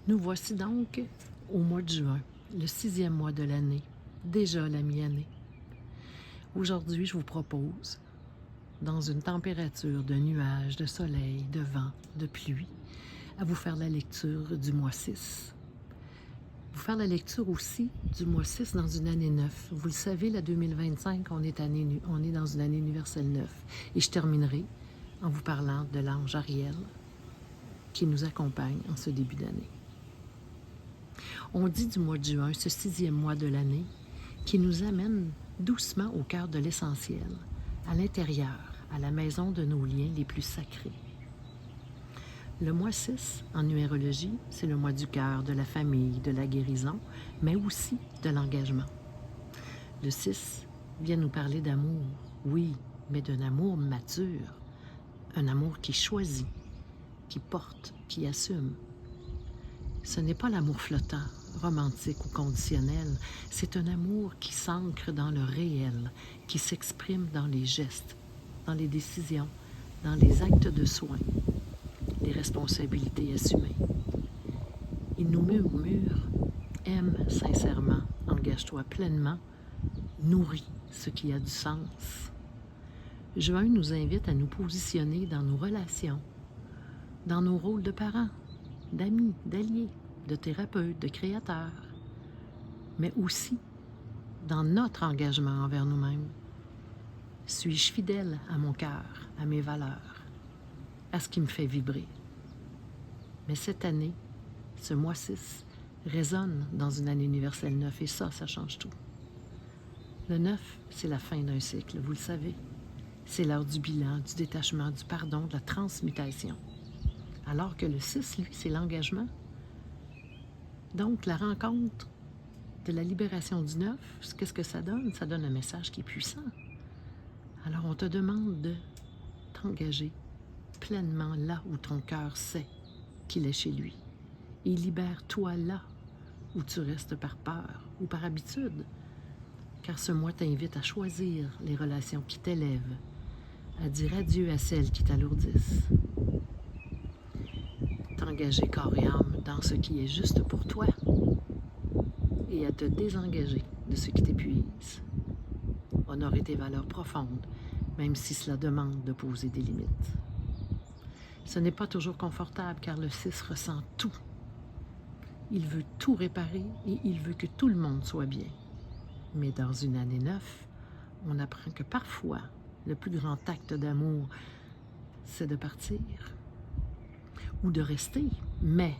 Nous voici donc au mois de juin, le 6e mois de l'année, déjà la mi-année. Aujourd'hui, je vous propose, dans une température de nuages, de soleil, de vent, de pluie, à vous faire la lecture du mois 6. Vous faire la lecture aussi du mois 6 dans une année 9. Vous le savez, la 2025, on est dans une année universelle 9. Et je terminerai en vous parlant de l'ange Ariel qui nous accompagne en ce début d'année. On dit du mois de juin, ce 6e mois de l'année, qui nous amène doucement au cœur de l'essentiel, à l'intérieur, à la maison de nos liens les plus sacrés. Le mois 6, en numérologie, c'est le mois du cœur, de la famille, de la guérison, mais aussi de l'engagement. Le 6 vient nous parler d'amour, oui, mais d'un amour mature, un amour qui choisit, qui porte, qui assume. Ce n'est pas l'amour flottant, romantique ou conditionnel, c'est un amour qui s'ancre dans le réel, qui s'exprime dans les gestes, dans les décisions, dans les actes de soins, les responsabilités assumées. Il nous murmure, aime sincèrement, engage-toi pleinement, nourris ce qui a du sens. Juin nous invite à nous positionner dans nos relations, dans nos rôles de parents, d'amis, d'alliés, de thérapeutes, de créateurs, mais aussi dans notre engagement envers nous-mêmes. Suis-je fidèle à mon cœur, à mes valeurs, à ce qui me fait vibrer? Mais cette année, ce mois 6, résonne dans une année universelle 9 et ça change tout. Le 9, c'est la fin d'un cycle, vous le savez. C'est l'heure du bilan, du détachement, du pardon, de la transmutation. Alors que le 6, lui, c'est l'engagement. Donc, la rencontre de la libération du 9, qu'est-ce que ça donne? Ça donne un message qui est puissant. Alors, on te demande de t'engager pleinement là où ton cœur sait qu'il est chez lui. Et libère-toi là où tu restes par peur ou par habitude. Car ce mois t'invite à choisir les relations qui t'élèvent, à dire adieu à celles qui t'alourdissent. T'engager corps et âme dans ce qui est juste pour toi et à te désengager de ce qui t'épuise. Honorer tes valeurs profondes, même si cela demande de poser des limites. Ce n'est pas toujours confortable car le 6 ressent tout. Il veut tout réparer et il veut que tout le monde soit bien. Mais dans une année 9, on apprend que parfois, le plus grand acte d'amour, c'est de partir ou de rester, mais